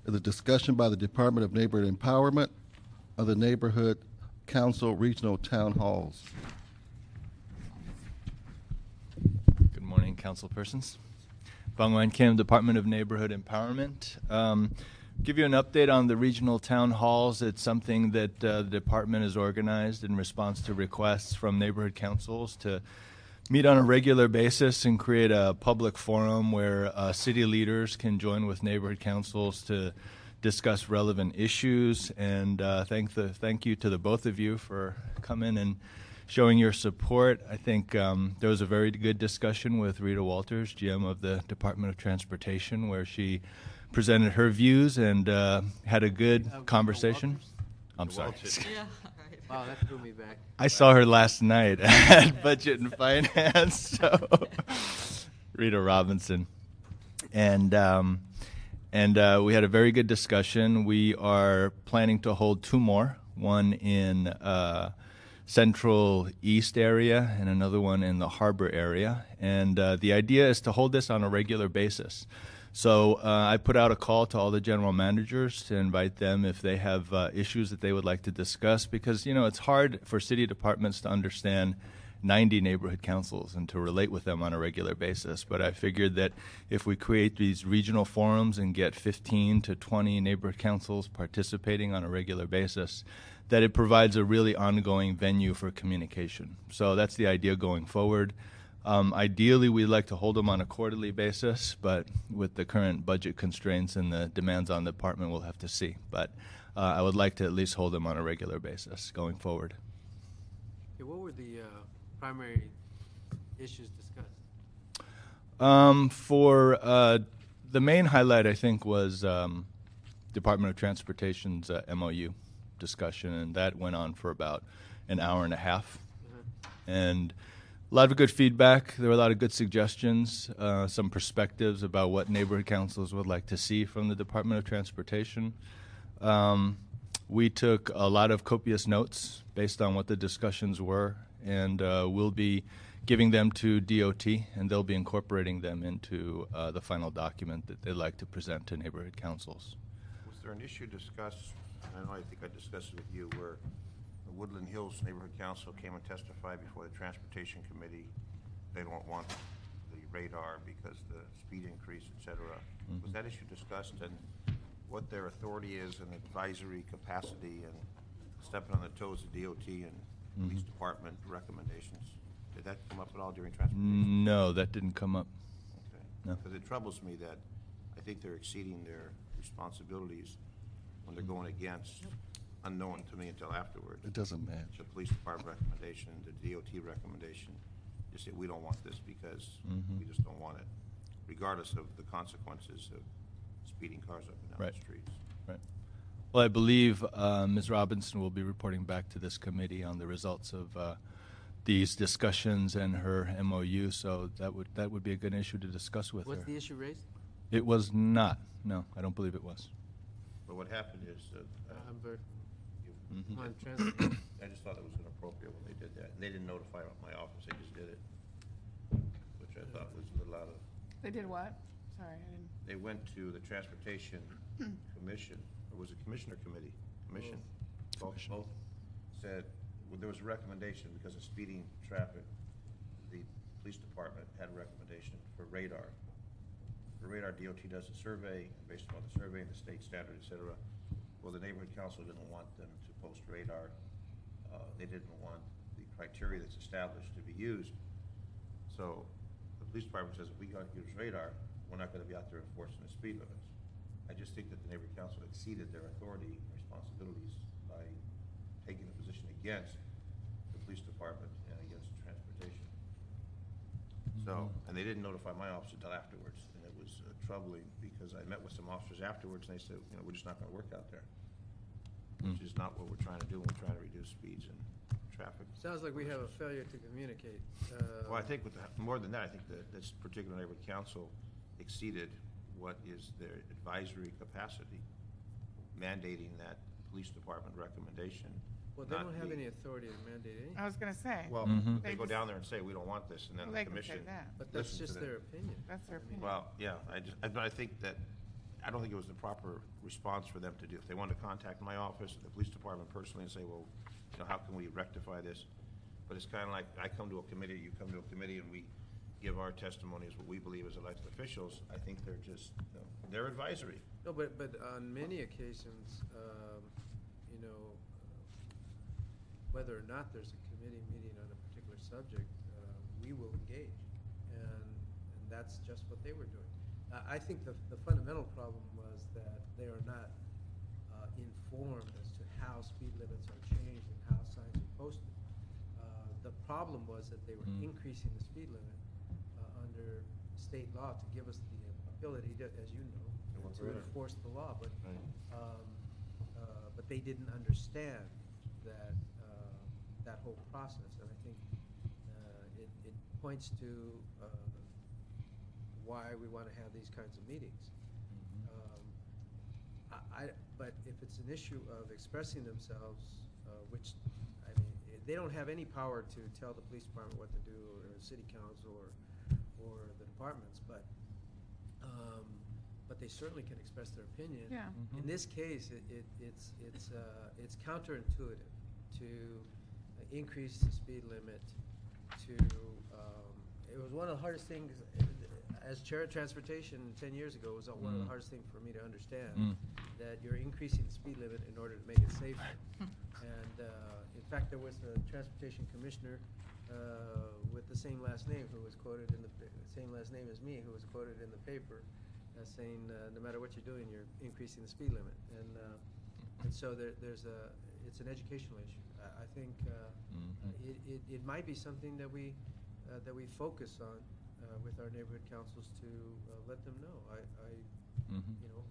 is a discussion by the Department of Neighborhood Empowerment of the Neighborhood Council Regional Town Halls. Good morning, council persons. Bang Wan Kim, Department of Neighborhood Empowerment. Give you an update on the regional town halls. It's something that the department has organized in response to requests from neighborhood councils to meet on a regular basis and create a public forum where city leaders can join with neighborhood councils to discuss relevant issues. And thank you to the both of you for coming and showing your support. I think there was a very good discussion with Rita Walters, GM of the Department of Transportation, where she presented her views and had a good conversation. I'm sorry. Yeah. Wow, that threw me back. I saw her last night at Budget and Finance, so Rita Robinson. And we had a very good discussion. We are planning to hold two more, one in Central East area and another one in the Harbor area. And the idea is to hold this on a regular basis. So I put out a call to all the general managers to invite them if they have issues that they would like to discuss, because, you know, it's hard for city departments to understand 90 neighborhood councils and to relate with them on a regular basis. But I figured that if we create these regional forums and get 15 to 20 neighborhood councils participating on a regular basis, that it provides a really ongoing venue for communication. So that's the idea going forward. Ideally, we'd like to hold them on a quarterly basis, but with the current budget constraints and the demands on the department, we'll have to see. But I would like to at least hold them on a regular basis going forward. Okay, what were the primary issues discussed? For the main highlight, I think, was Department of Transportation's MOU discussion, and that went on for about an hour and a half. And a lot of good feedback. There were a lot of good suggestions, some perspectives about what neighborhood councils would like to see from the Department of Transportation. We took a lot of copious notes based on what the discussions were, and we'll be giving them to DOT, and they'll be incorporating them into the final document that they'd like to present to neighborhood councils. Was there an issue discussed, I think I discussed it with you, where the Woodland Hills Neighborhood Council came and testified before the Transportation Committee? They don't want the radar because the speed increase, et cetera. Mm-hmm. Was that issue discussed, and what their authority is in advisory capacity and stepping on the toes of DOT and police department recommendations? Did that come up at all during transportation? No, that didn't come up. Okay. No. Because it troubles me that I think they're exceeding their responsibilities when they're going against, unknown to me until afterwards, It doesn't match. the police department recommendation, the DOT recommendation. You say, we don't want this because we just don't want it, regardless of the consequences of speeding cars up and down the streets. Right. Well, I believe Ms. Robinson will be reporting back to this committee on the results of these discussions and her MOU, so that would be a good issue to discuss with her. What's the issue raised? It was not. No, I don't believe it was. But what happened is, I'm very you- on transit. I just thought it was inappropriate when they did that. And they didn't notify my office, they just did it, which I thought was a little out of. They did what? Sorry, I didn't. They went to the Transportation Commission, or was it Commission or Committee? Commission. Both said, well, there was a recommendation because of speeding traffic. The police department had a recommendation for radar. For radar, DOT does a survey, and based upon the survey and the state standard, et cetera. Well, the neighborhood council didn't want them to post radar. They didn't want the criteria that's established to be used. So the police department says, if we got to use radar, we're not going to be out there enforcing the speed limits. I just think that the neighborhood council exceeded their authority and responsibilities by taking a position against the police department and against transportation. So, and they didn't notify my office until afterwards, and it was troubling because I met with some officers afterwards, and they said, you know, we're just not going to work out there, which is not what we're trying to do. We're trying to reduce speeds and traffic. Sounds like we have a failure to communicate. Well, I think with more than that, I think that this particular neighborhood council exceeded what is their advisory capacity, mandating that police department recommendation. Well, they don't have any authority to mandate anything. I was going to say. Well, They they go just- down there and say, we don't want this, and then Well, the they can say commission. that. But that's listens to just them. their opinion. That's their opinion. Well, yeah, but I think that I don't think it was the proper response for them to do. If they wanted to contact my office, the police department personally, and say, well, you know, how can we rectify this? But it's kind of like, I come to a committee, you come to a committee, and we give our testimonies, what we believe as elected officials. I think they're just, you know, they're advisory. No, but on many occasions, you know, whether or not there's a committee meeting on a particular subject, we will engage, and that's just what they were doing. I think the fundamental problem was that they are not informed as to how speed limits are changed and how signs are posted. The problem was that they were increasing the speed limit under state law to give us the ability to, as you know, to enforce the law, but but they didn't understand that that whole process, and I think it points to why we want to have these kinds of meetings. But if it's an issue of expressing themselves, which, I mean, they don't have any power to tell the police department what to do, or the city council, or the departments, but they certainly can express their opinion. Yeah. In this case, it's counterintuitive to increase the speed limit to, it was one of the hardest things, as chair of transportation 10 years ago, it was one of the hardest things for me to understand, that you're increasing the speed limit in order to make it safer. And in fact, there was a transportation commissioner with the same last name who was quoted in the same last name as me, who was quoted in the paper saying, no matter what you're doing, you're increasing the speed limit. And so it's an educational issue. I think it might be something that we focus on with our neighborhood councils to let them know. You know,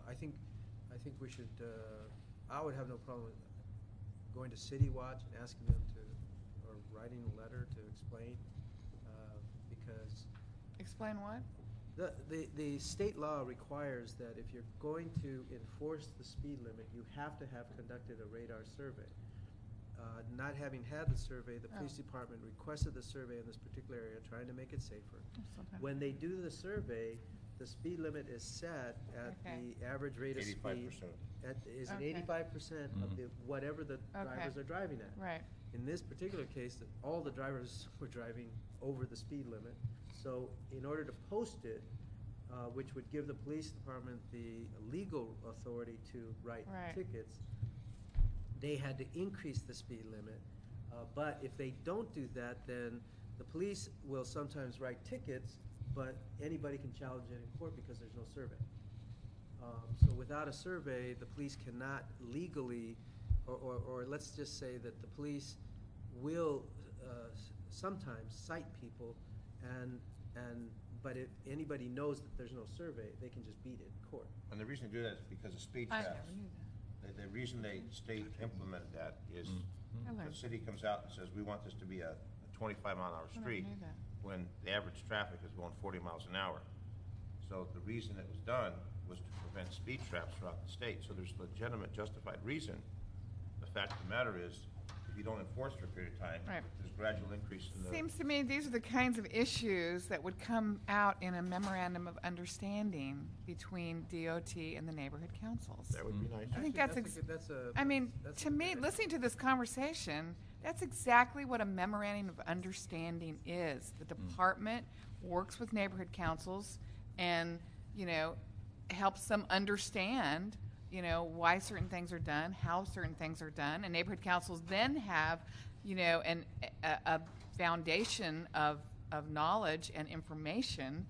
I think we should. I would have no problem with going to City Watch and asking them to, or writing a letter to explain, because Explain what? the state law requires that if you're going to enforce the speed limit, you have to have conducted a radar survey. Not having had the survey, the police department requested the survey in this particular area, trying to make it safer. When they do the survey, the speed limit is set at the average rate of speed. 85%. Is it 85% of the whatever the drivers are driving at? Right. In this particular case, all the drivers were driving over the speed limit. So in order to post it, which would give the police department the legal authority to write tickets, they had to increase the speed limit. But if they don't do that, then the police will sometimes write tickets, but anybody can challenge it in court because there's no survey. So without a survey, the police cannot legally, or let's just say that the police will sometimes cite people, but if anybody knows that there's no survey, they can just beat it in court. And the reason they do that is because of speed I traps. never knew that. The reason the state implemented that is the city comes out and says, we want this to be a 25-mile-an-hour street, knew that. when the average traffic is going 40 miles an hour. So the reason it was done was to prevent speed traps throughout the state. So there's legitimate, justified reason. The fact of the matter is, if you don't enforce for a period of time, there's gradual increase in the... Seems to me these are the kinds of issues that would come out in a memorandum of understanding between DOT and the neighborhood councils. That would be nice. I think Actually, that's a- I mean, that's to a me, fair- listening to this conversation, that's exactly what a memorandum of understanding is. The department works with neighborhood councils and, you know, helps them understand, you know, why certain things are done, how certain things are done, and neighborhood councils then have, you know, a foundation of knowledge and information,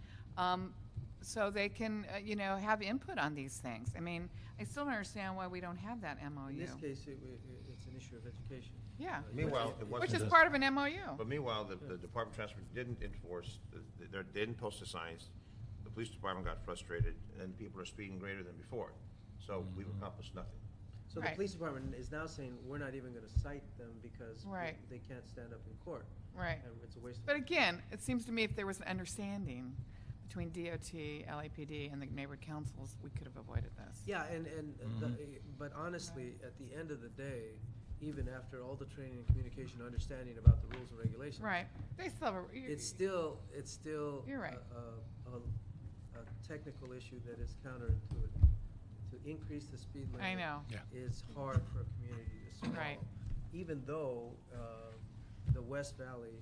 so they can, you know, have input on these things. I mean, I still don't understand why we don't have that MOU. In this case, it's an issue of education. Yeah. Meanwhile, it wasn't Which is just- part of an MOU. But meanwhile, the Department of Transportation didn't enforce, they didn't post the signs. The police department got frustrated, and people are speeding greater than before. So we've accomplished nothing. So the police department is now saying, we're not even going to cite them because they can't stand up in court. Right. And it's a waste of But time. again, it seems to me if there was an understanding between DOT, LAPD, and the neighborhood councils, we could have avoided this. Yeah, but honestly, at the end of the day, even after all the training and communication, understanding about the rules and regulations, Right. They still have it's still You're right. technical issue that is counterintuitive. To increase the speed limit I know. Yeah. is hard for a community to swallow. Right. Even though the West Valley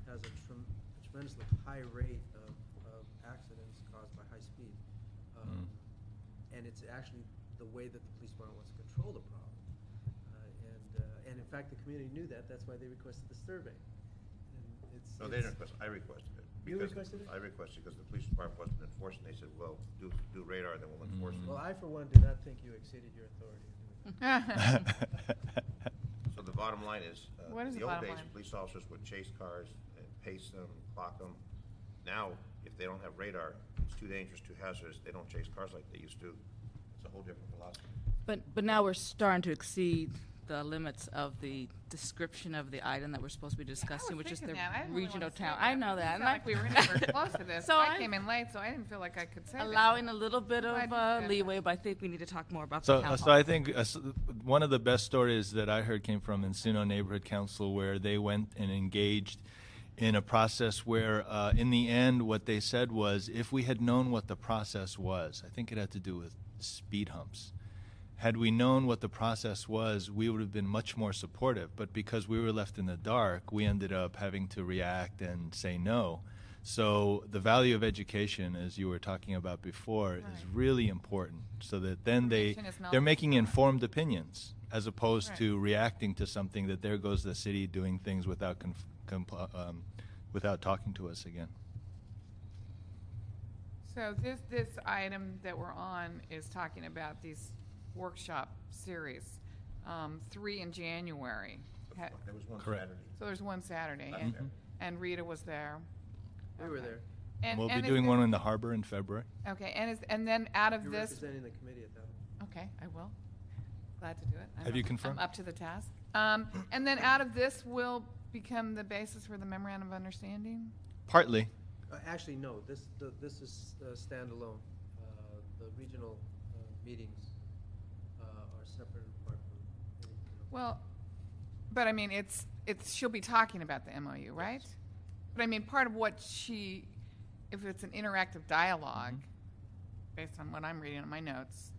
has a tremendously high rate of accidents caused by high speed. And it's actually the way that the police department wants to control the problem. And in fact, the community knew that. That's why they requested the survey. And No, they didn't request, I requested it. You because requested it? I requested because the police department wasn't enforcing. They said, well, do radar, then we'll enforce it. Well, I, for one, do not think you exceeded your authority in doing that. So the bottom line is, What is in the the old bottom days, line? police officers would chase cars and pace them, clock them. Now, if they don't have radar, it's too dangerous, too hazardous. They don't chase cars like they used to. It's a whole different philosophy. But now we're starting to exceed the limits of the description of the item that we're supposed to be discussing, which is the regional town. I know that. It's not like we were never close to this. So I I- came in late, so I didn't feel like I could say that. allowing a little bit Glad you of said leeway, that. but I think we need to talk more about the So, town so hall. I think one of the best stories that I heard came from Encino Neighborhood Council, where they went and engaged in a process where, in the end, what they said was, if we had known what the process was, I think it had to do with speed humps. Had we known what the process was, we would have been much more supportive. But because we were left in the dark, we ended up having to react and say no. So the value of education, as you were talking about before, is Right. really important. So that then Information is they're making knowledge. informed opinions as opposed Right. to reacting to something that there goes the city doing things without without talking to us again. So this item that we're on is talking about these workshop series, 3 in January. There was one Correct. Saturday. So there's one Saturday, Last and, Saturday. and Rita was there. We were Okay. there. And, We'll be and is doing this- one in the harbor in February. Okay, and then out of You're this, representing the committee at that one. okay, I will. Glad to do it. Have you confirmed? I'm up to the task. And then out of this will become the basis for the memorandum of understanding? Partly. Actually, no, this is standalone. The regional meetings are separate and apart from anything else. Well, but I mean, it's she'll be talking about the MOU, right? But I mean, part of what if it's an interactive dialogue, based on what I'm reading in my notes,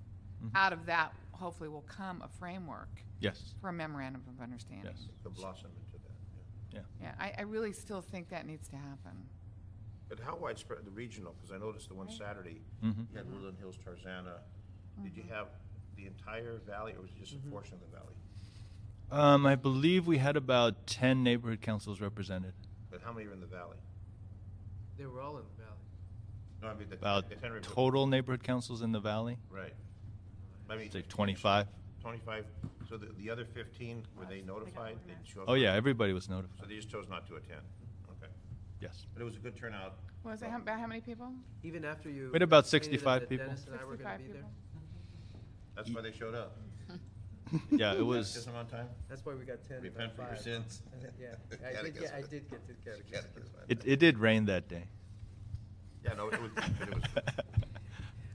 out of that hopefully will come a framework Yes. for a memorandum of understanding. Yes. It could blossom into that, yeah. Yeah. Yeah, I really still think that needs to happen. But how widespread, the regional, because I noticed the one Saturday, Mhm. you had Woodland Hills, Tarzana. Did you have the entire valley, or was it just a portion of the valley? I believe we had about 10 neighborhood councils represented. But how many are in the valley? They were all in the valley. No, I mean, About the 10 total neighborhood councils in the valley, Right. I mean, say 25. 25, so the other 15, were they notified? They didn't show up? Oh yeah, everybody was So notified. they just chose not to attend? Okay. Yes. But it was a good turnout. Was it about how many people? Even after you. We had about stated 65 that people. Dennis and I were going 65 to be there. people? That's why they showed up. Yeah, it was. Baptism on time? That's why we got 10. Repent for your 5. sins. Yeah, Catechism. I did get to catechism. Catechism. It did rain that day. Yeah, no, it was, but it was good.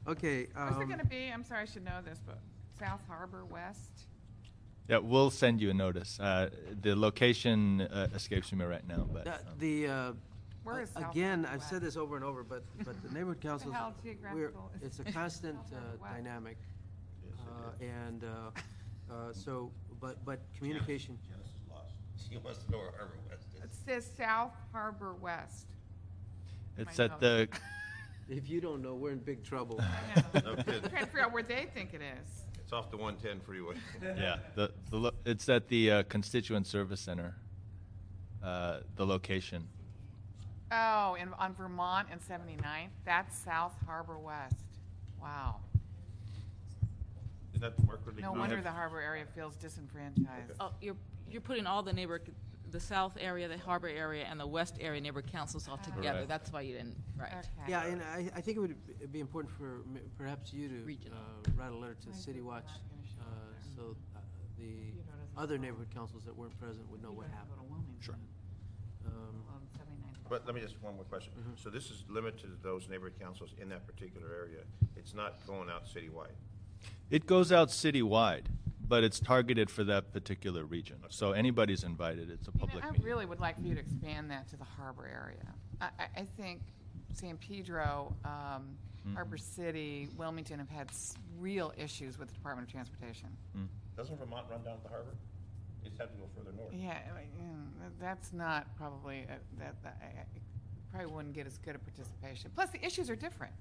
Okay. Where's it going to be? I'm sorry, I should know this, but South Harbor West? Yeah, we'll send you a notice. The location escapes me right now, but Where is South again, Harbor I've said West? this over and over, but the neighborhood councils, hell geographical is- it's a constant South Harbor West? dynamic. Yes, it is. And so, but communication, Janice is lost. She wants to know where Harbor West It is. says South Harbor West. it's My at the. if you don't know, we're in big trouble. I know. No I'm kidding. trying to figure out where they think it is. It's off the 110 freeway. Yeah, it's at the Constituent Service Center. The location. Oh, on Vermont and 79th? That's South Harbor West. Wow. Did that work really No good? wonder the harbor area feels disenfranchised. Oh, you're putting all the the south area, the harbor area, and the west area neighborhood councils all together. Correct. That's why you didn't, right. Okay. Yeah, and I think it would be important for perhaps you to Regional. write a letter to City Watch, so the other neighborhood councils that weren't present would know what happened. Sure. But let me just, one more question. So this is limited to those neighborhood councils in that particular area. It's not going out citywide. It goes out citywide, but it's targeted for that particular region. So anybody's invited. It's a public I meeting. really would like for you to expand that to the harbor area. I think San Pedro Harbor City, Wilmington have had real issues with the Department of Transportation. Doesn't Vermont run down to the harbor? They just have to go further north. Yeah, that's not probably, I probably wouldn't get as good a participation. Plus, the issues are different.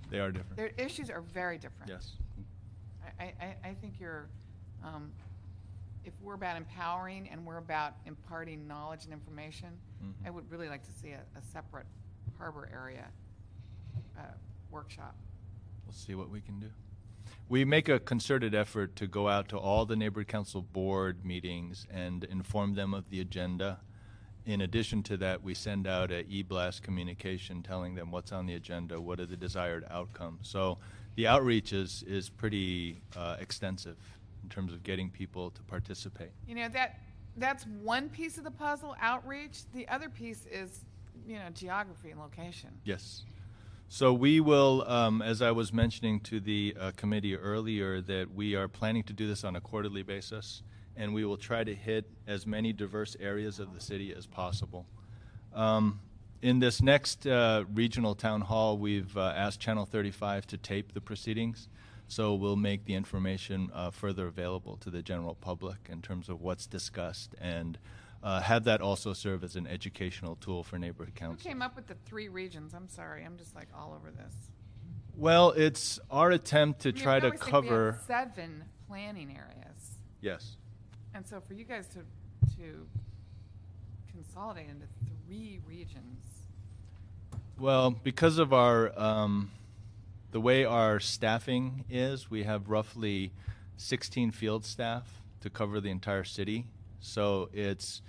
They are different. Their issues are very different. Yes. I think you're, if we're about empowering and we're about imparting knowledge and information, I would really like to see a separate harbor area workshop. We'll see what we can do. We make a concerted effort to go out to all the neighborhood council board meetings and inform them of the agenda. In addition to that, we send out an e-blast communication telling them what's on the agenda, what are the desired outcomes. So the outreach is pretty extensive in terms of getting people to participate. You know, that's one piece of the puzzle, outreach. The other piece is, geography and location. Yes. So we will, as I was mentioning to the committee earlier, that we are planning to do this on a quarterly basis, and we will try to hit as many diverse areas of the city as possible. In this next regional town hall, we've asked Channel 35 to tape the proceedings, so we'll make the information further available to the general public in terms of what's discussed, and have that also serve as an educational tool for neighborhood councils. Who came up with the 3 regions? I'm sorry, I'm just like all over this. Well, it's our attempt to try to I always think we cover. have 7 planning areas, Yes. and so for you guys to consolidate into 3 regions. Well, because of our the way our staffing is, we have roughly 16 field staff to cover the entire city. So it's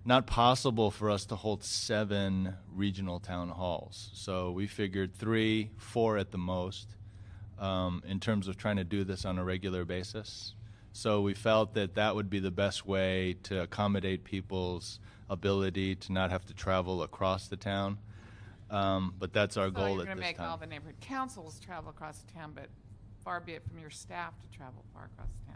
not possible for us to hold 7 regional town halls. So we figured 3, 4 at the most in terms of trying to do this on a regular basis. So we felt that that would be the best way to accommodate people's ability to not have to travel across the town. But that's our goal at this time. You're going to make all the neighborhood councils travel across the town, but far be it from your staff to travel far across the town.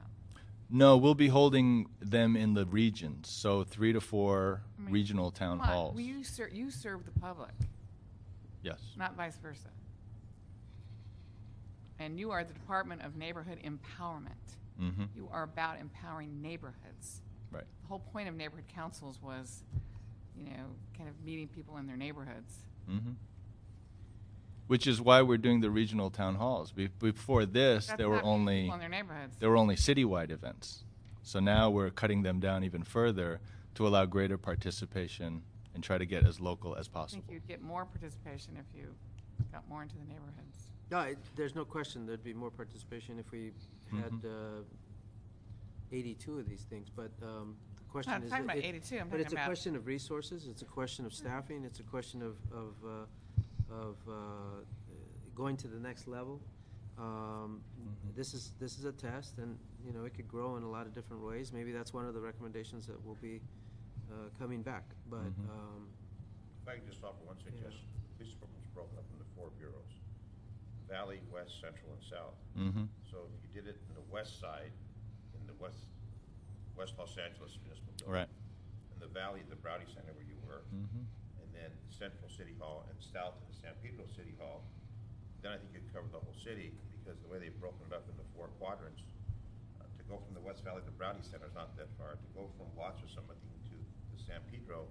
No, we'll be holding them in the regions, so 3 to 4 regional town halls. Well, you serve the public, Yes. not vice versa. And you are the Department of Neighborhood Empowerment. Mm-hmm. You are about empowering neighborhoods. Right. The whole point of neighborhood councils was, kind of meeting people in their neighborhoods. Mm-hmm. Which is why we're doing the regional town halls. Before this, That's there were not only people in their neighborhoods. citywide events. So now we're cutting them down even further to allow greater participation and try to get as local as I possible. think you'd get more participation if you got more into the neighborhoods. No, there's no question there'd be more participation if we had 82 of these things, but the question I'm is... talking about 82, I'm But talking it's a about... question of resources, it's a question of staffing, it's a question of going to the next level. This is a test, and it could grow in a lot of different ways. Maybe that's one of the recommendations that will be coming back. But If I could just offer one suggestion, the police department was broken up into 4 bureaus: Valley, West, Central, and South. Mm-hmm. So if you did it in the west side, in the West Los Angeles Municipal Building, Right. in the Valley, the Browdy Center where you were, Mm-hmm. and then Central City Hall, and south to the San Pedro City Hall, then I think you'd cover the whole city, because the way they've broken it up into 4 quadrants, to go from the West Valley to the Browdy Center is not that far. To go from Watts or something to San Pedro,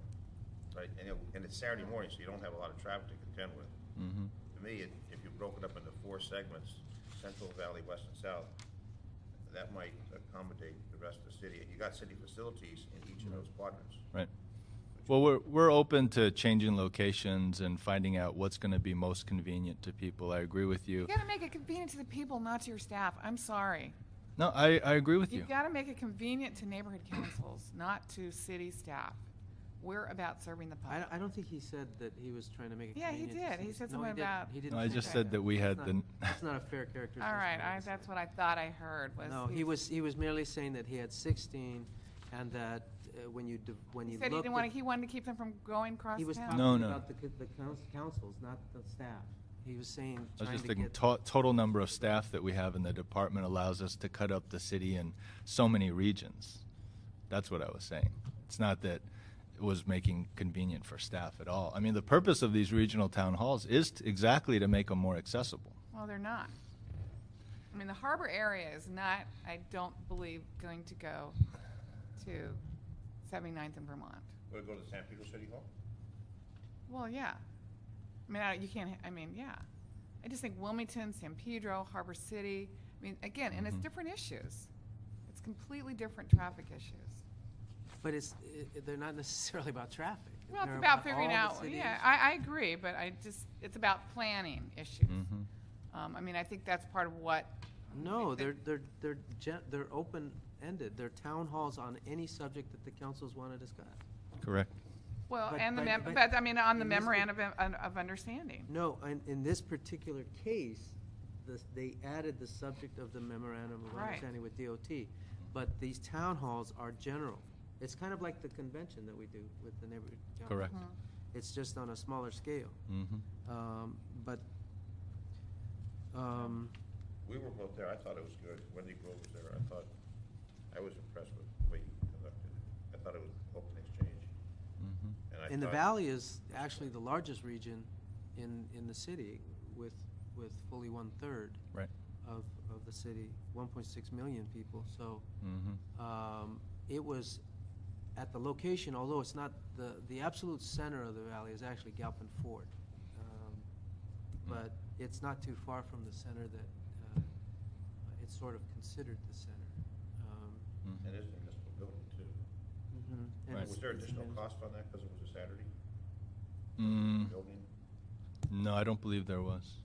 right, and it's Saturday morning, so you don't have a lot of traffic to contend with. Mm-hmm. To me, if you broke it up into 4 segments, Central, Valley, West, and South, that might accommodate the rest of the city. And you got city facilities in each of those quadrants. Right. Well, we're open to changing locations and finding out what's going to be most convenient to people. I agree with you. You got to make it convenient to the people, not to your staff. I'm sorry. No, I agree with you. You've got to make it convenient to neighborhood councils, not to city staff. We're about serving the public. I don't think he said that he was trying to make it Yeah, he convenient. did. He said No, something didn't. about- He didn't No, I say just that. said that we had That's the. not- That's not a fair characterization. All right, that's what I thought I heard. No, he was merely saying that he had 16, and that when you He said look he wanted to keep them from going across he was town. talking No, no. about the councils, not the staff. He was saying I was trying just to thinking get total number of staff that we have in the department allows us to cut up the city in so many regions. That's what I was saying. It's not that was making convenient for staff at all. I mean, the purpose of these regional town halls is exactly to make them more accessible. Well, they're not. I mean, the harbor area is not, I don't believe, going to go to 79th and Vermont. Will it go to San Pedro City Hall? Well, yeah. I mean, you can't, I mean, yeah. I just think Wilmington, San Pedro, Harbor City, I mean, again, and it's different issues. It's completely different traffic issues. But they're not necessarily about traffic. Well, They're it's about figuring all out, the cities. yeah, I agree, but it's about planning issues. I mean, I think that's part of what. No, they're open-ended. They're town halls on any subject that the councils want to discuss. Correct. Well, But- and but I mean, on the in this memorandum of understanding. No, in this particular case, they added the subject of the memorandum of Right. understanding with DOT. But these town halls are general. It's kind of like the convention that we do with the neighborhood council. Correct. It's just on a smaller scale. But We were both there. I thought it was good. Wendy Grove was there. I was impressed with the way you conducted it. I thought it was open exchange. And the valley is actually the largest region in the city with fully 1/3 Right. of the city, 1.6 million people. So it was at the location, although it's not the absolute center of the valley is actually Galpin Ford. But it's not too far from the center that it's sort of considered the center. It is a municipal building too. And Right. Was there additional cost on that because it was a Saturday? Mm, Building? no, I don't believe there was.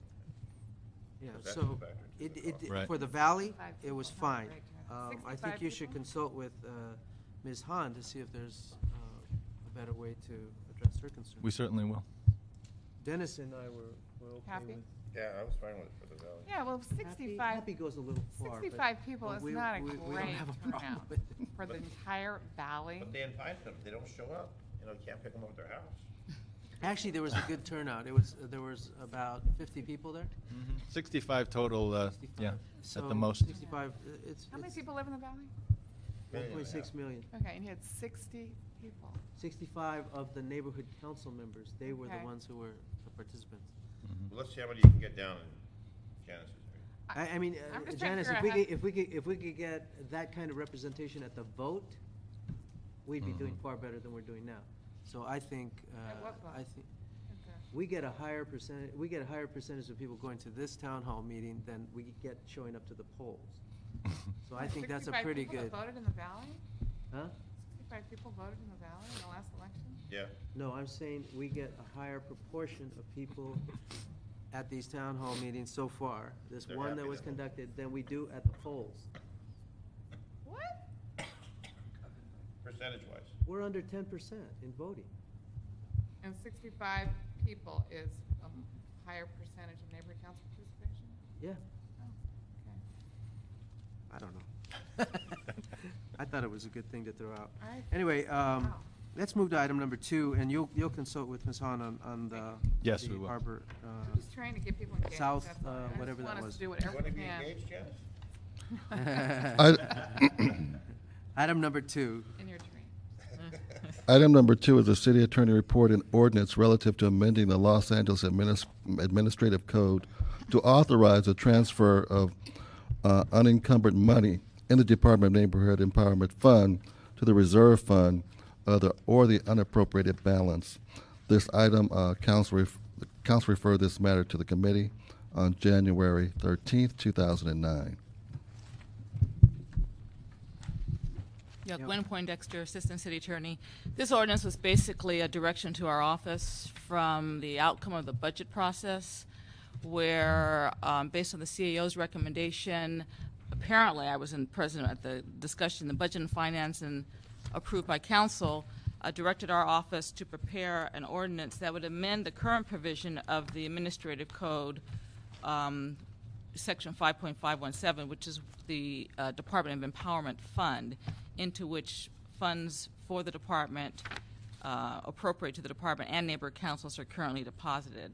Yeah, Because that's so a factor into the cost. Right. for the valley, 65 it was people. fine. Great I 65 think you should people? consult with Ms. Hahn to see if there's a better way to address her concerns. We certainly will. Dennis and I were okay Happy? with. Yeah, I was fine with it for the valley. Yeah, well, Happy 65 goes a little far. but- 65 people but is we- not a we don't great have a problem turnout with it. for the entire valley. But they invited them. They don't show up. You can't pick them up at their house. Actually, there was a good turnout. There was about 50 people there. 65 total, 65. yeah, So at the most. 65, How many people live in the valley? 1.6 million. Okay, and you had 60 people. 65 of the neighborhood council members, they were the Okay. ones who were the participants. Well, let's see how many you can get down in Janice's area. I mean, I'm just trying to Janice, figure out if we could get that kind of representation at the vote, we'd be doing far better than we're doing now. So I think, At what vote? we get a higher percentage of people going to this town hall meeting than we get showing up to the polls. So I think that's a 65 pretty people that good, voted in the valley? huh? 65 people voted in the valley in the last election? Yeah. No, I'm saying we get a higher proportion of people at these town hall meetings so far, this They're one that happy was that- conducted, than we do at the polls. What? Percentage-wise. We're under 10% in voting. And 65 people is a higher percentage of neighborhood council participation? Yeah, Oh, okay. I don't know. I thought it was a good thing to throw out. I- Anyway, Wow. let's move to item number 2, and you'll consult with Ms. Hahn on the Yes, the we will. harbor. I'm just trying to get people engaged. South, that's all. I just whatever that want us was. to do You whatever want to we be can engaged, Janice? Item number 2. in your dreams. Item number 2 is the city attorney report and ordinance relative to amending the Los Angeles Administrative Code to authorize the transfer of unencumbered money in the Department of Neighborhood Empowerment Fund to the Reserve Fund or the unappropriated balance. This item, council referred this matter to the committee on January 13th, 2009. Yeah, Gwen Poindexter, Assistant City Attorney. This ordinance was basically a direction to our office from the outcome of the budget process, where, based on the CAO's recommendation, apparently I was present at the discussion, the Budget and Finance, and approved by council, directed our office to prepare an ordinance that would amend the current provision of the Administrative Code, Section 5.517, which is the Department of Empowerment Fund, into which funds for the department, appropriate to the department, and neighborhood councils are currently deposited.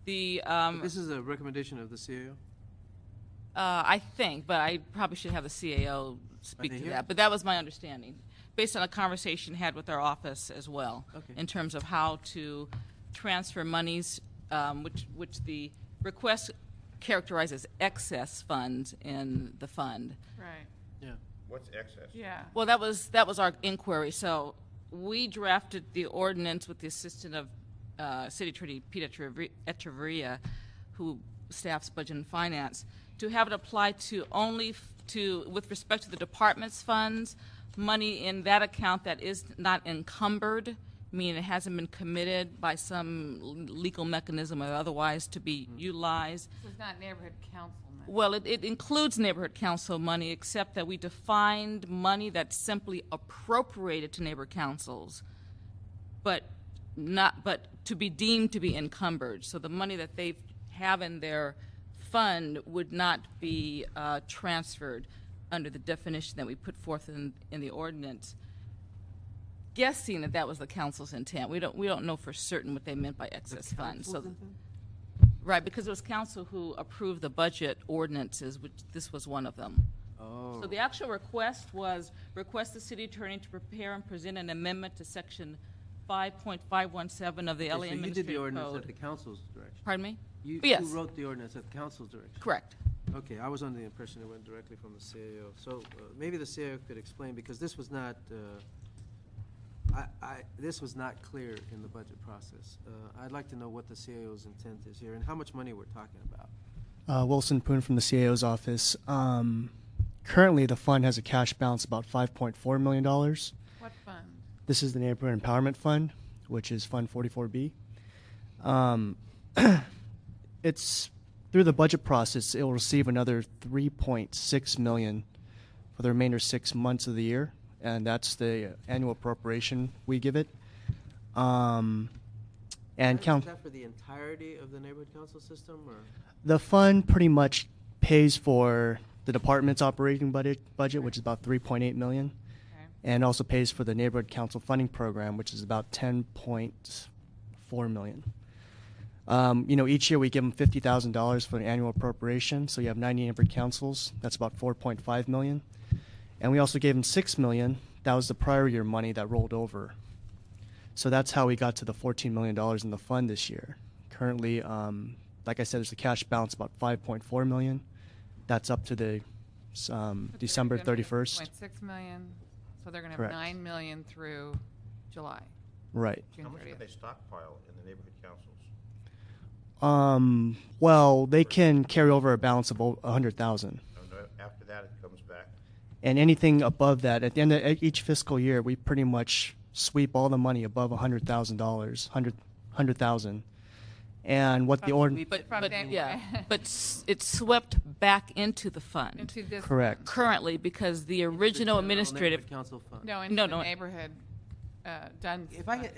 The This is a recommendation of the CAO? I think, but I probably should have the CAO Are speak they to here? that. But that was my understanding. based on a conversation had with our office as well, Okay. in terms of how to transfer monies, which the request characterizes excess funds in the fund. Right. Yeah. What's excess? Yeah. Well, that was our inquiry. So we drafted the ordinance with the assistance of City Attorney Pete Echeverria, who staffs budget and finance, to have it apply to only with respect to the department's funds, money in that account that is not encumbered, meaning it hasn't been committed by some legal mechanism or otherwise to be utilized. This is not neighborhood council money. Well, it includes neighborhood council money, except that we defined money that's simply appropriated to neighborhood councils, but to be deemed to be encumbered. So the money that they have in their fund would not be transferred under the definition that we put forth in the ordinance. Guessing that was the council's intent. We don't know for certain what they meant by excess funds. So, right, because it was council who approved the budget ordinances, which this was one of them. Oh. So the actual request was request the city attorney to prepare and present an amendment to section 5.517 of the LA So you did the Administrative ordinance Code. at the council's direction? Pardon me? You wrote the ordinance at the council's direction? Correct. Okay, I was under the impression it went directly from the CAO. So maybe the CAO could explain, because this was not, this was not clear in the budget process. I'd like to know what the CAO's intent is here and how much money we're talking about. Wilson Poon from the CAO's office. Currently, the fund has a cash balance of about $5.4 million. What fund? This is the Neighborhood Empowerment Fund, which is Fund 44B. It's through the budget process, it will receive another $3.6 million for the remainder 6 months of the year, and that's the annual appropriation we give it. And Is that for the entirety of the neighborhood council system, or? the fund pretty much pays for the department's operating budget, which is about $3.8 million, Okay. and also pays for the neighborhood council funding program, which is about $10.4 million. Each year we give them $50,000 for an annual appropriation, so you have 90 neighborhood councils. That's about $4.5 million. And we also gave them $6 million. That was the prior year money that rolled over. So that's how we got to the $14 million in the fund this year. Currently, like I said, there's a cash balance about $5.4 million. That's up to the December 31st. 6 million, so they're going to have Correct. 9 million through July, Right. June How much do 30th. they stockpile in the neighborhood councils? Well, they can carry over a balance of 100,000. And after that, it comes back. And anything above that, at the end of each fiscal year, we pretty much sweep all the money above $100,000, 100,000. And what the ordinance, But it's swept back into the fund Into this. correct. currently because the original administrative. Neighborhood council fund. No, into No, the no. neighborhood, done. If I get,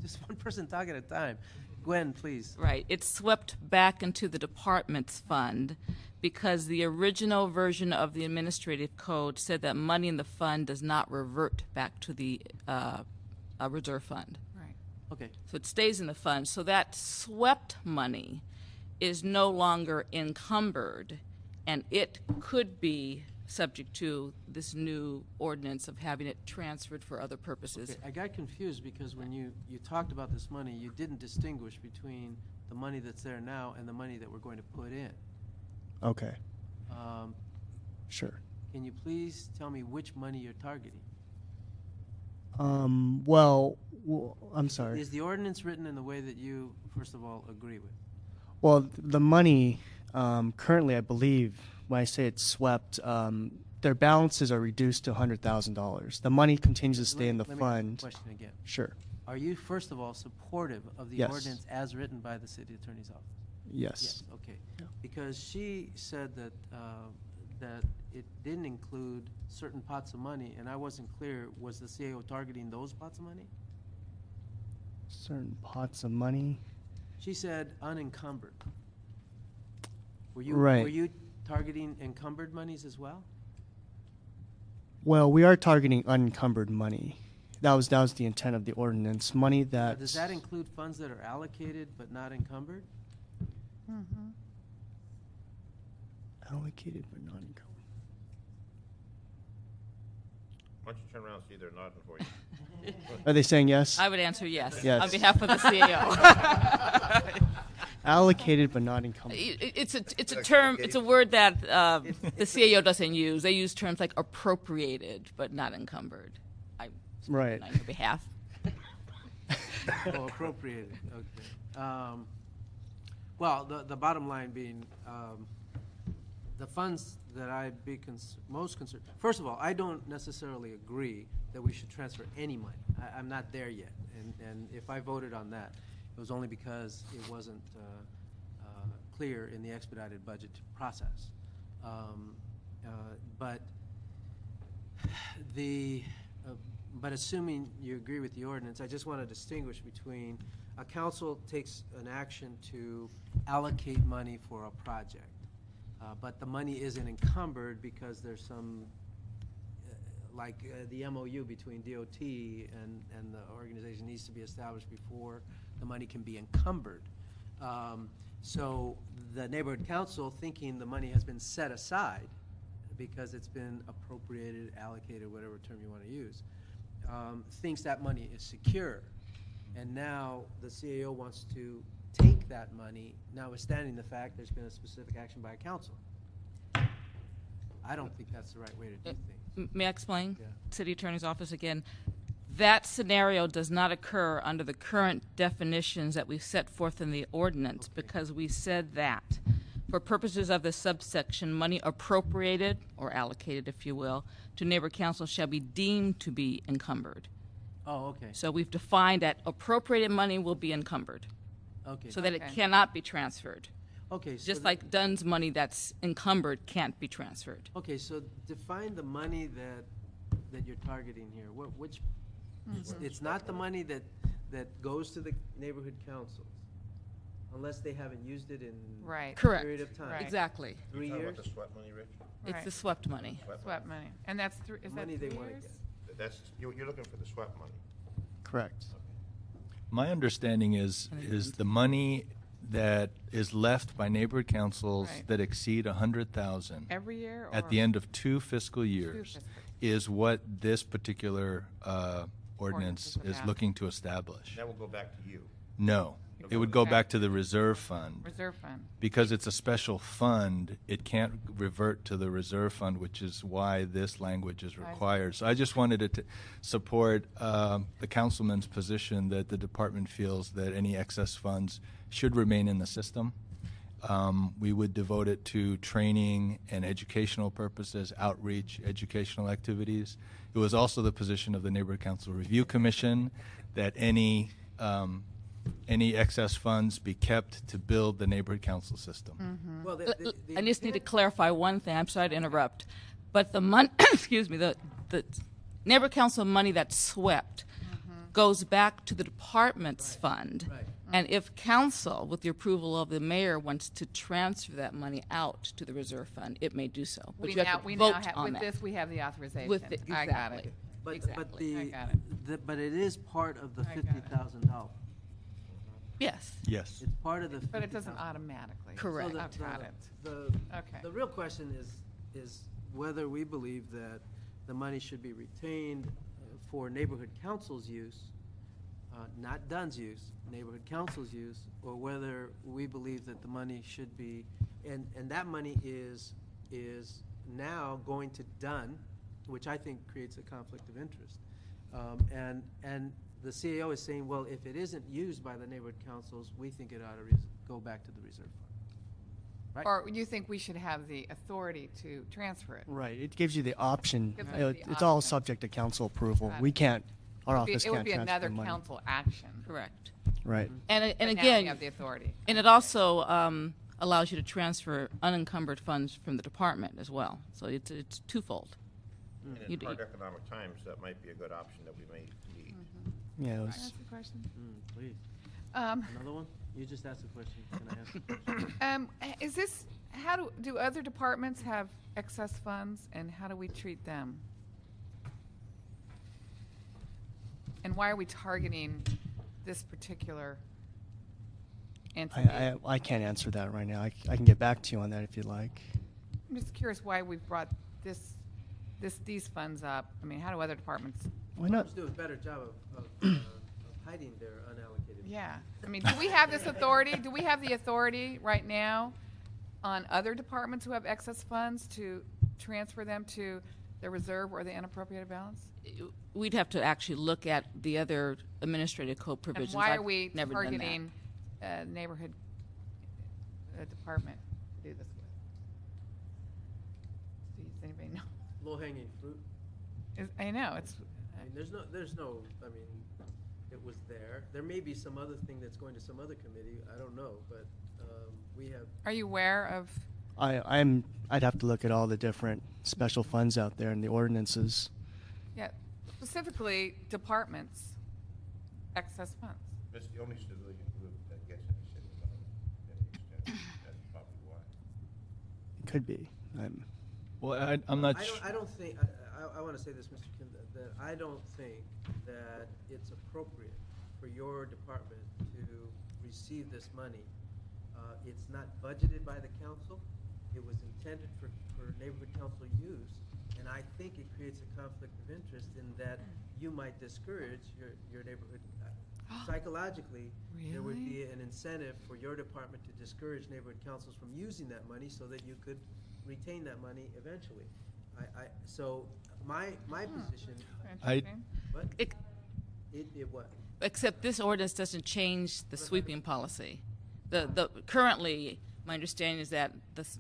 just one person talk at a time. Gwen, please. Right. It's swept back into the department's fund because the original version of the administrative code said that money in the fund does not revert back to the reserve fund. Right. Okay. So it stays in the fund. So that swept money is no longer encumbered, and it could be subject to this new ordinance of having it transferred for other purposes. Okay, I got confused because when you talked about this money, you didn't distinguish between the money that's there now and the money that we're going to put in. Okay, Um, sure. Can you please tell me which money you're targeting? Well, I'm sorry. Is the ordinance written in the way that you, first of all, agree with? Well, the money currently, I believe, when I say it's swept, their balances are reduced to $100,000. The money continues to stay in the Let me ask fund. the question again. Sure. Are you, first of all, supportive of the Yes. ordinance as written by the city attorney's office? Yes. Okay. Yeah. Because she said that that it didn't include certain pots of money, and I wasn't clear. Was the CAO targeting those pots of money? Certain pots of money. She said unencumbered. Were Right. you targeting encumbered monies as well? Well, we are targeting unencumbered money. That was the intent of the ordinance. Money that. Does that include funds that are allocated but not encumbered? Mm-hmm. Allocated but not encumbered. Why don't you turn around and see they're nodding for you? Are they saying yes? I would answer yes, Yes. on behalf of the CAO. Allocated but not encumbered. It's a term. It's a word that the CAO doesn't use. They use terms like appropriated but not encumbered. I speak Right. on your behalf. Oh, appropriated, okay. Well, the bottom line being, the funds that I'd be most concerned, first of all, I don't necessarily agree that we should transfer any money. I'm not there yet, and if I voted on that, it was only because it wasn't clear in the expedited budget process. But assuming you agree with the ordinance, I just want to distinguish between a council takes an action to allocate money for a project, but the money isn't encumbered because there's some, the MOU between DOT and the organization needs to be established before the money can be encumbered. So the neighborhood council, thinking the money has been set aside because it's been appropriated, allocated, whatever term you want to use, thinks that money is secure. And now the CAO wants to take that money, notwithstanding the fact there's been a specific action by a council. I don't think that's the right way to do things. May I explain? Yeah. City Attorney's Office again. That scenario does not occur under the current definitions that we set forth in the ordinance, because we said that for purposes of the subsection, money appropriated or allocated, if you will, to neighbor council shall be deemed to be encumbered. Oh, okay. So we've defined that appropriated money will be encumbered, Okay. so that it Okay. cannot be transferred. Okay. So Just like Dunn's money that's encumbered can't be transferred. Okay, so define the money that you're targeting here. Which? It's not the money that goes to the neighborhood councils, unless they haven't used it in Right. a Correct. period of time. Right. Exactly. 3 Talking years. about the SWAT money, Rich? It's Right. the swept money. Swept money. And that's is that Money they 3 wanna years? get. That's, you're looking for the SWAT money. Correct. My understanding is the money that is left by neighborhood councils Right. that exceed 100,000 Every year? at or- the end of 2 fiscal years fiscal. is what this particular ordinance Ordinance is is looking to establish. That will go back to you. No, it would go back to the reserve fund. Reserve fund. Because it's a special fund, it can't revert to the reserve fund, which is why this language is required. So I just wanted to support the councilman's position that the department feels that any excess funds should remain in the system. We would devote it to training and educational purposes, outreach, educational activities. It was also the position of the Neighborhood Council Review Commission that any excess funds be kept to build the neighborhood council system. Well, I just need to clarify one thing. I'm sorry to interrupt, but the money, excuse me, the neighbor council money that's swept goes back to the department's fund. Right. And if council, with the approval of the mayor, wants to transfer that money out to the reserve fund, it may do so. But you have to vote on with that. this, we have the authorization. With the- I got it. exactly. But Exactly. I got it. but it is part of the I got it. $50,000. Yes. Yes. It's part of the. But it doesn't 50,000. automatically. Correct. So I've got it. Okay. The real question is whether we believe that the money should be retained for neighborhood council's use, not Dunn's use, neighborhood council's use, or whether we believe that the money should be, and that money is now going to Dunn, which I think creates a conflict of interest. And the CAO is saying, well, if it isn't used by the neighborhood councils, we think it ought to go back to the reserve fund. Right? Or you think we should have the authority to transfer it? Right. It gives you the option. Gives us the It's all option. subject to council approval. Got We it. can't. Our It office would can't be transfer another the money. council action. Correct. Right. And But now we again, have the authority. and it also allows you to transfer unencumbered funds from the department as well. So it's twofold. And You in do- hard economic times, that might be a good option that we may need. Yeah. It Can I was, ask a question? Please. Um, Another one? You just asked a question. Can I ask a question? Is this, how do other departments have excess funds, and how do we treat them? And why are we targeting this particular entity? I can't answer that right now. I can get back to you on that if you'd like. I'm just curious why we've brought this these funds up? I mean, how do other departments? Why not? Departments do a better job of hiding their unallocated. Yeah. I mean, do we have this authority? Do we have the authority right now on other departments who have excess funds to transfer them to the reserve or the unappropriated balance? We'd have to actually look at the other administrative code provisions. And why I've are we never done that. targeting neighborhood department to do this with? Does anybody know? Low-hanging fruit. I know, it's, I mean, there's no, I mean, it was there. There may be some other thing that's going to some other committee, I don't know, but we have, are you aware of, I'd have to look at all the different special funds out there and the ordinances. yeah, specifically departments, excess funds? That's the only civilian group that gets any city money to any extent. That's probably why. It could be. Well, I'm not. I don't think, I want to say this, Mr. Kim, that I don't think that it's appropriate for your department to receive this money. It's not budgeted by the council. It was intended for neighborhood council use. And I think it creates a conflict of interest in that you might discourage your neighborhood. Psychologically, there would be an incentive for your department to discourage neighborhood councils from using that money so that you could retain that money eventually. So my position, Interesting. what? It- It what? Except this ordinance doesn't change the sweeping policy. Currently, my understanding is that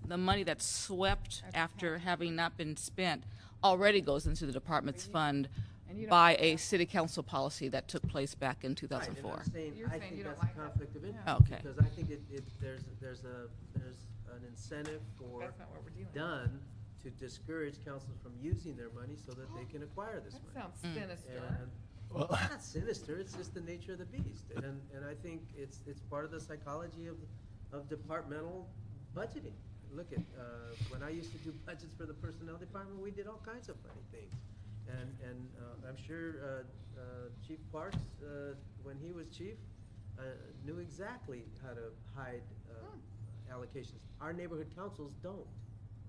the money that's swept after having not been spent already goes into the department's fund And you don't by like a that. city council policy that took place back in 2004. Right, and I'm saying, You're I saying think you don't that's a like that. conflict of interest. Yeah. Okay. Because I think there's an incentive for That's not what we're dealing with. done to discourage councils from using their money so that they can acquire this That money. sounds sinister. And Well, it's not sinister, it's just the nature of the beast. And I think it's part of the psychology of departmental budgeting. Look at, when I used to do budgets for the personnel department, we did all kinds of funny things. And I'm sure Chief Parks, when he was chief, knew exactly how to hide allocations. Our neighborhood councils don't,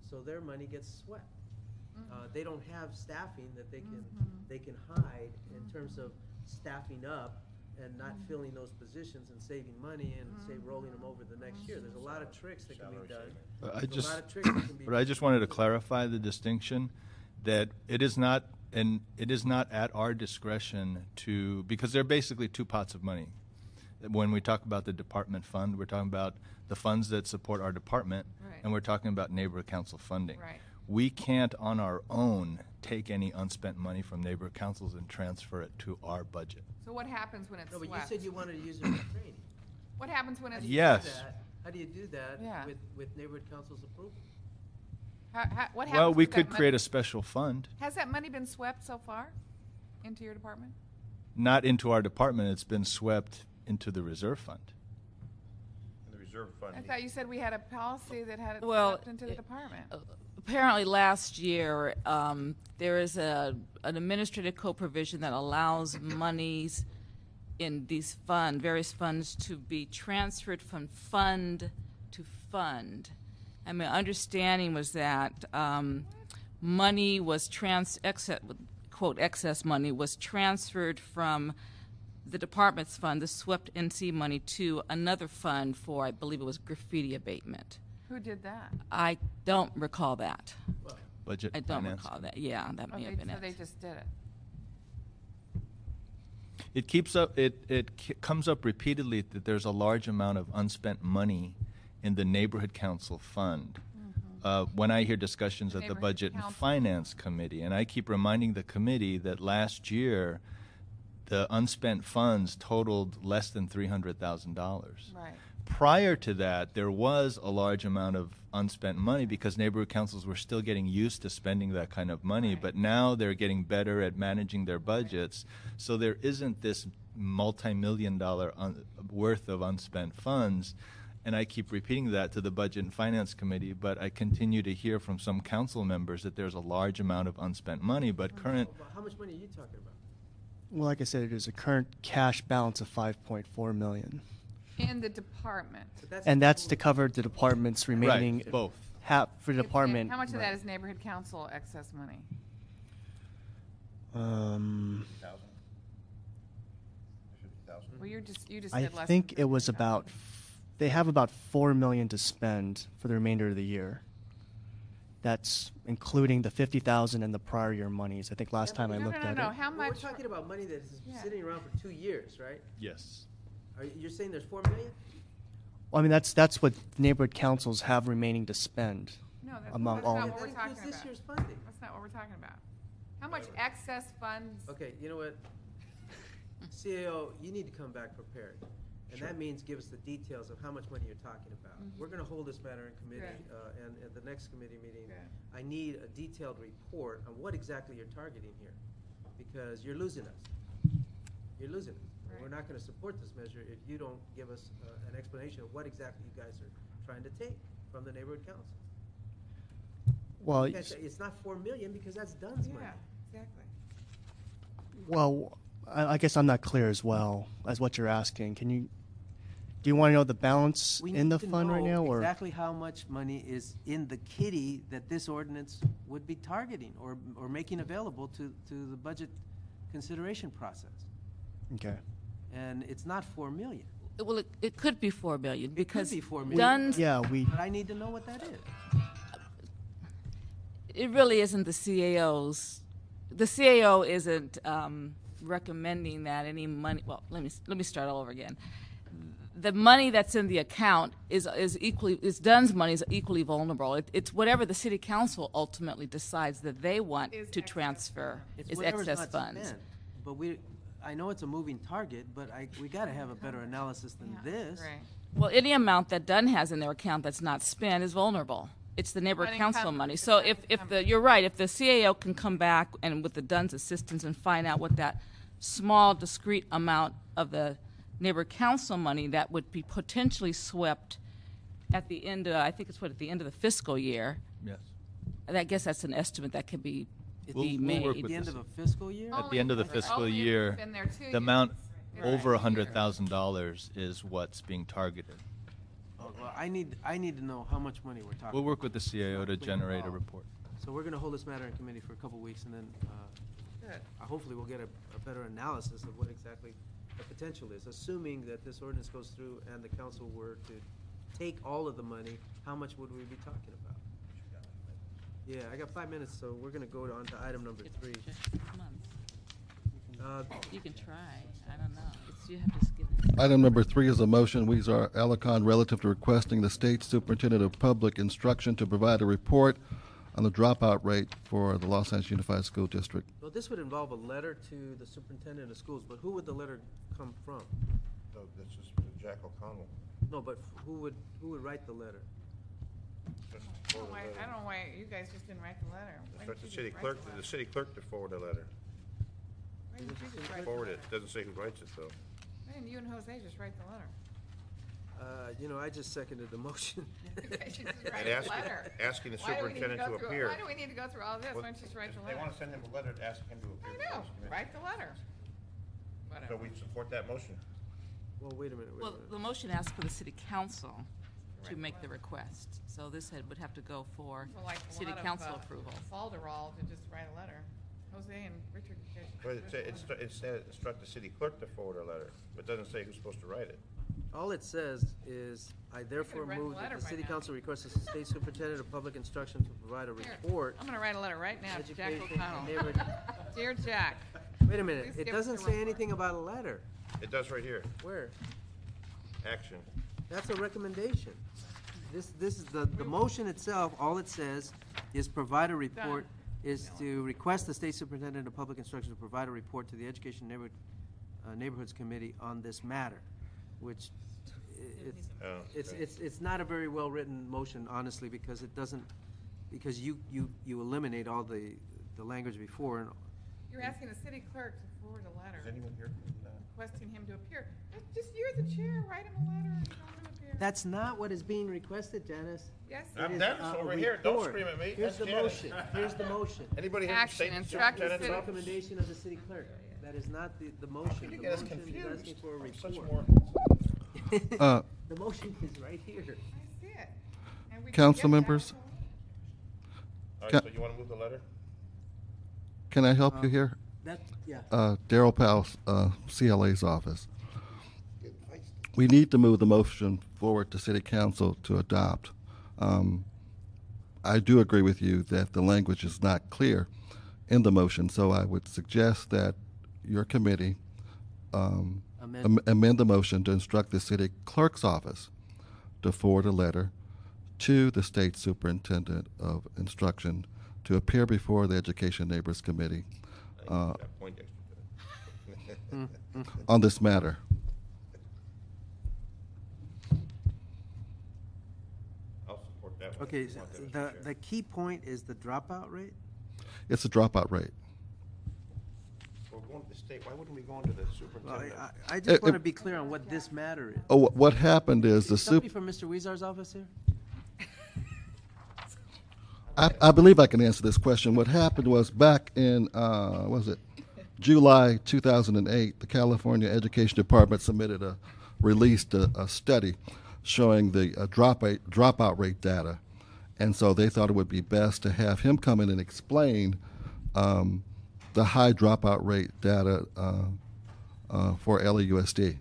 so their money gets swept. They don't have staffing that they can hide in terms of staffing up and not filling those positions and saving money and say rolling them over the next year. There's a lot of tricks that can be done. There's a lot of tricks that can be But I just wanted to clarify the distinction that it is not at our discretion to, because there are basically two pots of money. When we talk about the department fund, we're talking about the funds that support our department, Right. and we're talking about neighborhood council funding. Right. We can't on our own take any unspent money from neighborhood councils and transfer it to our budget. So what happens when it's No, but you swept? said you wanted to use it for training. What happens when it's? Yes. How do you do that Yeah. with neighborhood council's approval? What happens? Well, we with that could money? create a special fund, Has that money been swept so far into your department? not into our department, it's been swept into the reserve fund. And the reserve fund. I thought you said we had a policy that had it Well, swept into the department. Apparently, last year, there is an administrative code provision that allows monies in these various funds to be transferred from fund to fund. And my understanding was that money was excess money was transferred from the department's fund, the swept NC money, to another fund for, I believe it was graffiti abatement. Who did that? I don't recall that. Budget I don't finance. recall that. Yeah, that may have been So they it. just did it. It keeps up. It comes up repeatedly that there's a large amount of unspent money in the neighborhood council fund. When I hear discussions at the Neighborhood Budget and council. Finance Committee, and I keep reminding the committee that last year the unspent funds totaled less than $300,000. Right. Prior to that, there was a large amount of unspent money because neighborhood councils were still getting used to spending that kind of money, Right. but now they're getting better at managing their budgets. So there isn't this multi-million-dollar worth of unspent funds. And I keep repeating that to the Budget and Finance Committee, but I continue to hear from some council members that there's a large amount of unspent money, but current. How much money are you talking about? Well, like I said, it is a current cash balance of $5.4 million. In the department. But And that's to cover the department's remaining Right, both. half for the And department. how much of right. that is neighborhood council excess money? Um, 50,000? 50,000? Well, you just I said less think than it was 50,000. about, they have about 4 million to spend for the remainder of the year. That's including the 50,000 and the prior year monies. I think last time I looked at No. it. How We're much? talking about money that is Yeah. sitting around for 2 years, right? Yes. You're saying there's 4 million? Well, I mean, that's what neighborhood councils have remaining to spend. No, that's among not all. what That we're talking includes this about. year's funding. That's not what we're talking about. How much excess funds? Okay, you know what? CAO, you need to come back prepared. And that means give us the details of how much money you're talking about. We're gonna hold this matter in committee, and at the next committee meeting, Good. I need a detailed report on what exactly you're targeting here. Because you're losing us. You're losing us. And we're Right. not gonna support this measure if you don't give us an explanation of what exactly you guys are trying to take from the neighborhood council. Well, You can't say it's not 4 million because that's Dunn's money. Yeah, exactly. well, I guess I'm not clear as well as what you're asking. Do you want to know the balance We in need the to fund right know now, or? exactly how much money is in the kitty that this ordinance would be targeting or making available to the budget consideration process. Okay. And it's not 4 million. Well, it could be 4 million because be 4 million. Dunn's, Yeah, But I need to know what that is. it really isn't the CAO's. The CAO isn't recommending that any money. Well, let me start all over again. The money that's in the account is Dunn's money is equally vulnerable. It's whatever the city council ultimately decides that they want Is to excess transfer It's is whatever's excess not funds. spent. But I know it's a moving target, but we gotta have a better analysis than Yeah, this. Right. Well, any amount that Dunn has in their account that's not spent is vulnerable. It's the neighborhood council Unencumbered. money. It's So if unencumbered. you're right, if the CAO can come back and with the Dunn's assistance and find out what that small discrete amount of the neighborhood council money that would be potentially swept at the end of, I think it's at the end of the fiscal year. Yes. And I guess that's an estimate that could be We'll made. work At with the end this. of a fiscal year? At the end of the fiscal Only if year, it's been there 2 the amount years. over Right. $100,000 is what's being targeted. Oh, well, I need to know how much money we're talking. We'll work with the CAO to Exactly. generate a Wow. report. So we're gonna hold this matter in committee for a couple weeks, and then Good. hopefully we'll get a better analysis of what exactly the potential is, assuming that this ordinance goes through and the council were to take all of the money, how much would we be talking about? Yeah, I got 5 minutes, so we're gonna go on to item number 3. You can try. I don't know. You have to skip. Item number 3 is a motion, Weezer Alicon, relative to requesting the state superintendent of public instruction to provide a report on the dropout rate for the Los Angeles Unified School District. Well, this would involve a letter to the superintendent of schools, but who would the letter come from? No, this is Jack O'Connell. No, but who would write the letter? I don't know why you guys just didn't write the letter. Why Instruct didn't the you city just clerk, write the the letter? city clerk to forward a letter. Why didn't you just write the Forward it, letter? doesn't say who writes it though. Why didn't you and Jose just write the letter? I just seconded the motion. You guys should just And write a letter. asking the Why do we need to superintendent go to through- appear. Why do we need to go through all this? Well, Why don't you just write the They letter? want to send him a letter asking him to I appear. know, before this committee. write the letter. So Whatever. we support that motion. Well, wait a minute. Well, the motion asks for the city council to make the request. So this would have to go for Well, like a city lot of, council approval. Falderall to just write a letter. Jose and Richard. you guys should But just write a letter. it said instruct the city clerk to forward a letter, but it doesn't say who's supposed to write it. All it says is, I therefore read the move that letter the by city now. council requests the state superintendent of public instruction to provide a Here, report. I'm gonna write a letter right now to Jack Education O'Connell. and neighborhood- Dear Jack, Wait a minute, Please it give us doesn't the say report. anything about a letter. It does right here, Where? action. That's a recommendation. This is the motion itself, all it says is provide a report, is to request the state superintendent of public instruction to provide a report to the Education Neighborhoods Committee on this matter, which Oh, it's, okay. it's not a very well-written motion, honestly, because it doesn't, because you eliminate all the language before, and you're asking the city clerk to forward a letter Is anyone here from requesting him to appear. Just you're the chair, write him a letter and tell him to appear. that's not what is being requested, Janice. Yes, It I'm is, Dennis a over here. Don't report. scream at me. Here's the That's Janice. motion, here's the motion. Anybody here from Action, state instruct the It's superintendent's the city- office? recommendation of the city clerk. That is not the motion. You The get us motion is confused. asking for a I'm such report. more. The motion is right here. I see it. And we can Council get that. members? All Ca- right, so you want to move the letter? Can I help you here? Darrell Powell's CLA's office. We need to move the motion forward to City Council to adopt. I do agree with you that the language is not clear in the motion, so I would suggest that your committee amend the motion to instruct the city clerk's office to forward a letter to the state superintendent of instruction to appear before the Education Neighbors Committee on this matter. I'll support that one. Okay, if you so want that, Mr. the Chair. key point is the dropout rate? It's a dropout rate. We're going to the state, why wouldn't we go into the Well, superintendent? I just want to be clear on what this matter is. Oh, what happened is the Somebody from Mr. Weezar's office here? I believe I can answer this question. What happened was back in, July 2008, the California Education Department released a study showing the dropout rate data. And so they thought it would be best to have him come in and explain the high dropout rate data for LAUSD.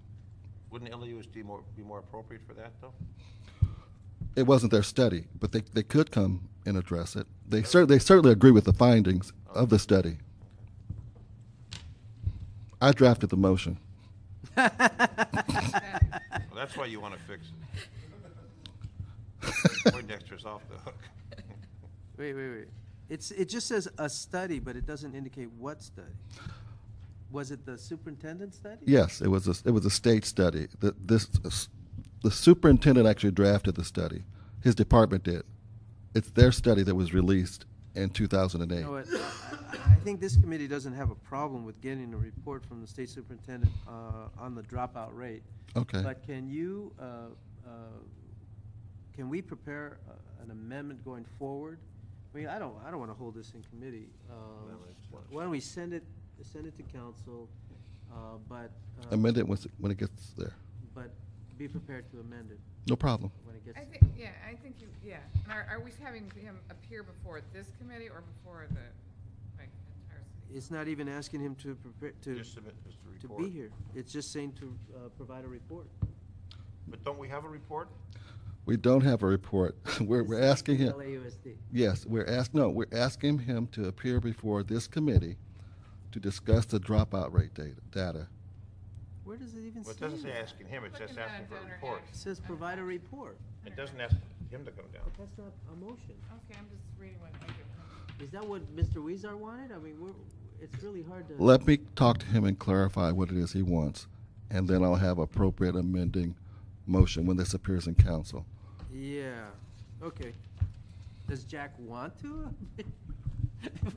Wouldn't LAUSD be more appropriate for that, though? It wasn't their study, but they could come and address it. They certainly agree with the findings of the study. I drafted the motion. Well, that's why you want to fix it. Poindexter's off the hook. Wait. It just says a study, but it doesn't indicate what study. Was it the superintendent study? Yes, it was a state study. The superintendent actually drafted the study. His department did. It's their study that was released in 2008. You know what? I think this committee doesn't have a problem with getting a report from the state superintendent on the dropout rate. Okay. But can we prepare an amendment going forward? I mean, I don't want to hold this in committee. Why don't we send it to council, but Amend it when it gets there. but be prepared to amend it No problem. when it gets. I think you. And are we having him appear before this committee or before the entire city? It's not even asking him to prepare Just submit this to to report. be here. It's just saying to provide a report. But don't we have a report? We don't have a report. We're asking him. LAUSD. Yes, we're asking him to appear before this committee to discuss the dropout rate data. Where does it even Well, it say doesn't say that? asking him, it's just Looking at asking for a donor report. It says provide a report. It doesn't ask him to come down. But that's not a motion. Okay, I'm just reading what I get. Is that what Mr. Weezar wanted? I mean, it's really hard to. Let me talk to him and clarify what it is he wants, and then I'll have appropriate amending motion when this appears in council. Yeah, okay. Does Jack want to?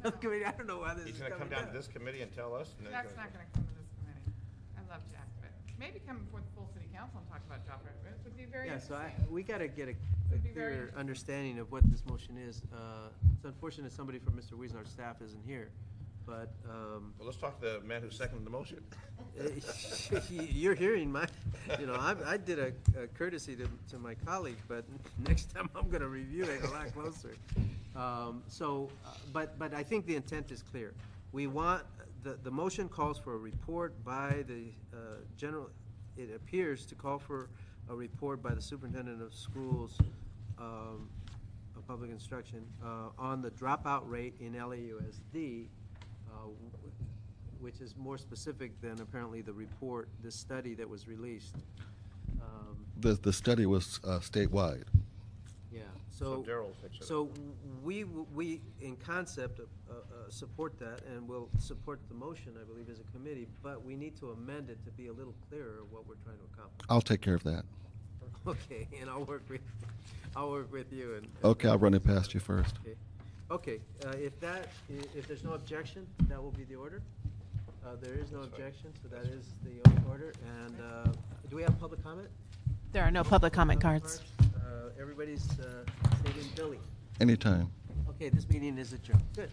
I don't know why this He's is gonna come coming down down. to this committee and tell us? And then Jack's not going to come to this committee. I love Jack, but maybe come before the full city council and talk about job readiness would be very Yeah, so interesting. we gotta get a Would be very clear interesting. understanding of what this motion is. It's unfortunate somebody from Mr. Weezar's staff isn't here, but, Well, let's talk to the man who seconded the motion. you're hearing I did a courtesy to my colleague, but next time I'm gonna review it a lot closer. But I think the intent is clear. We want, the motion calls for a report by the it appears to call for a report by the superintendent of schools of public instruction on the dropout rate in LAUSD, which is more specific than apparently the report, the study that was released. The study was statewide. Yeah, So Darrell will fix it. So we in concept support that, and we'll support the motion, I believe, as a committee, but we need to amend it to be a little clearer of what we're trying to accomplish. I'll take care of that. Okay, and I'll work with you and. Okay, I'll run it past you first. Okay, if there's no objection, that will be the order. There is no objection, so that is the order. And do we have public comment? There are no public comment cards. Everybody's stated Billy. Anytime. Okay, this meeting is adjourned. Good.